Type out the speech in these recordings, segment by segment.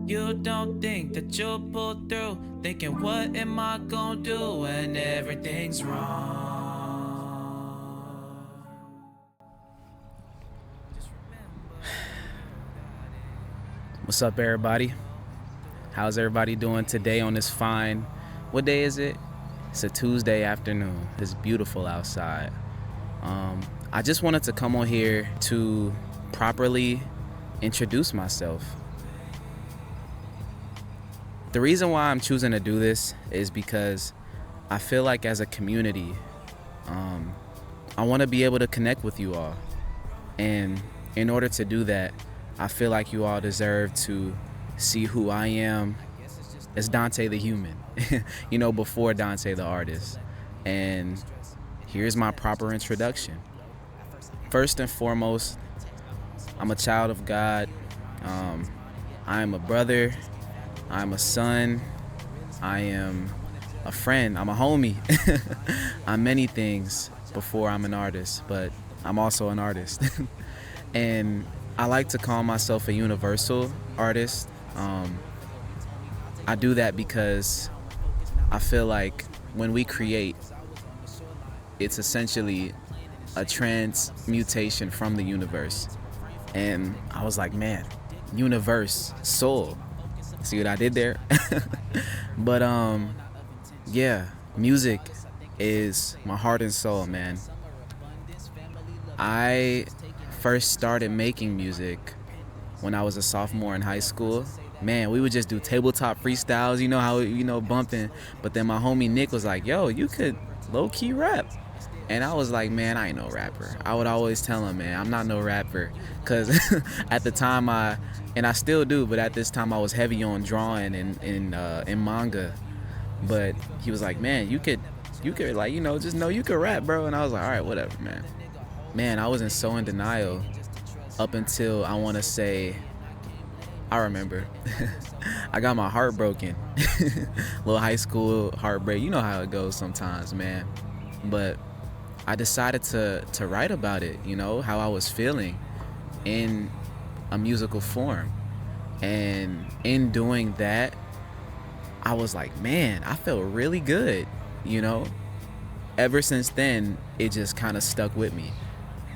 You don't think that you'll pull through, thinking, what am I gonna do when everything's wrong? What's up, everybody? How's everybody doing today on this fine, what day is it? It's a Tuesday afternoon. It's beautiful outside. I just wanted to come on here to properly introduce myself. The reason why I'm choosing to do this is because I feel like as a community, I want to be able to connect with you all. And in order to do that, I feel like you all deserve to see who I am as Dante the human, before Dante the artist. And here's my proper introduction. First and foremost, I'm a child of God. I am a brother. I'm a son. I am a friend. I'm a homie. I'm many things before I'm an artist, but I'm also an artist. And I like to call myself a universal artist. I do that because I feel like when we create, it's essentially a transmutation from the universe. And I was like, man, universe, soul. See what I did there? But yeah, music is my heart and soul, man. I first started making music when I was a sophomore in high school. Man, we would just do tabletop freestyles, bumping. But then my homie Nick was like, yo, you could low-key rap. And I was like, man, I ain't no rapper. I would always tell him, man, I'm not no rapper. Because at the time and I still do, but at this time I was heavy on drawing and in manga. But he was like, man, you could like, just know you could rap, bro. And I was like, all right, whatever, man. Man, I was so in denial up until I want to say, I remember, I got my heart broken. Little high school heartbreak. You know how it goes sometimes, man. But I decided to write about it, how I was feeling in a musical form. And in doing that, I was like, man, I felt really good, Ever since then, it just kind of stuck with me.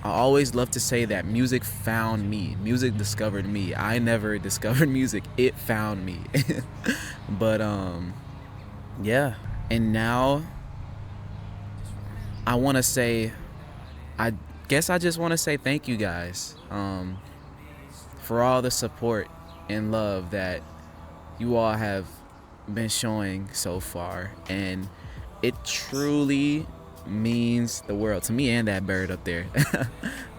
I always love to say that music found me. Music discovered me. I never discovered music. It found me. But, yeah. And now I want to say, I guess I just want to say thank you guys for all the support and love that you all have been showing so far. And it truly means the world to me and that bird up there.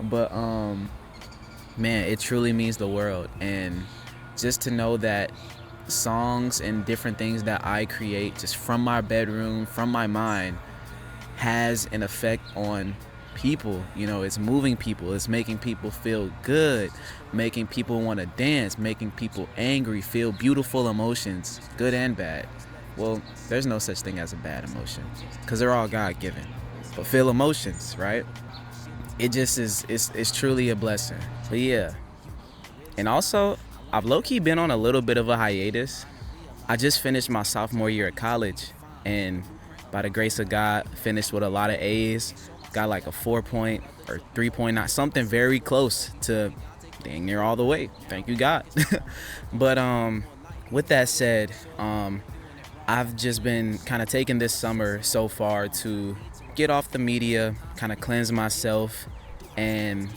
But man, it truly means the world. And just to know that songs and different things that I create just from my bedroom, from my mind, has an effect on people. It's moving people, it's making people feel good, making people want to dance, making people angry, feel beautiful emotions, good and bad. Well, there's no such thing as a bad emotion because they're all God-given. But feel emotions, right? It just is, it's truly a blessing. But yeah. And also, I've low-key been on a little bit of a hiatus. I just finished my sophomore year at college, and by the grace of God, finished with a lot of A's. Got like a 4.0 or 3.9, something very close to dang near all the way. Thank you, God. But with that said, I've just been kind of taking this summer so far to get off the media, kind of cleanse myself, and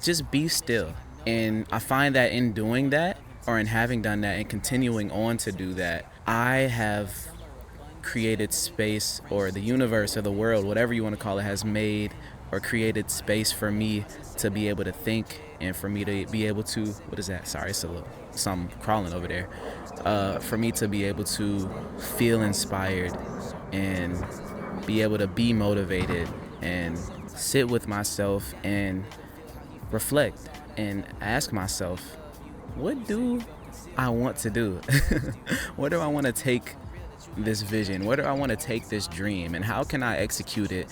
just be still. And I find that in doing that, or in having done that and continuing on to do that, I have created space, or the universe or the world, whatever you want to call it, has made or created space for me to be able to think and for me to be able to, what is that? Sorry, it's a little something crawling over there. For me to be able to feel inspired and be able to be motivated and sit with myself and reflect and ask myself, what do I want to do? Where do I want to take this vision? Where do I want to take this dream? And how can I execute it,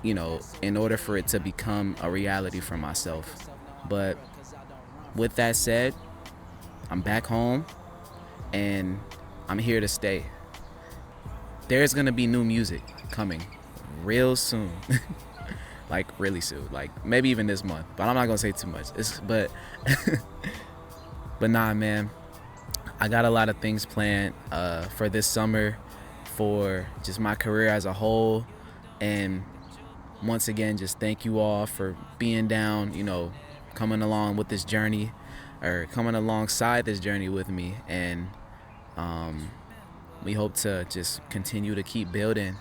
in order for it to become a reality for myself? But with that said, I'm back home and I'm here to stay. There's gonna be new music coming real soon. Like really soon, like maybe even this month, but I'm not gonna say too much. But but nah, man, I got a lot of things planned for this summer, for just my career as a whole. And once again, just thank you all for being down, coming along with this journey, or coming alongside this journey with me. And we hope to just continue to keep building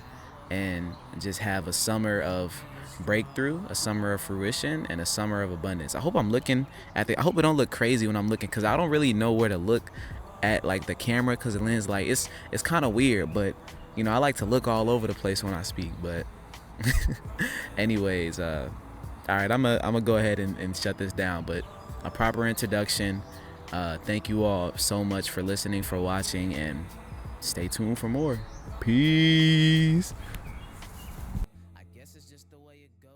and just have a summer of breakthrough, a summer of fruition, and a summer of abundance. I hope I hope it don't look crazy when I'm looking, because I don't really know where to look at, like, the camera, because the lens, like, it's kind of weird. But I like to look all over the place when I speak. But anyways, all right, I'm gonna go ahead and shut this down. But a proper introduction. Thank you all so much for listening, for watching, and stay tuned for more. Peace. I guess it's just the way it goes.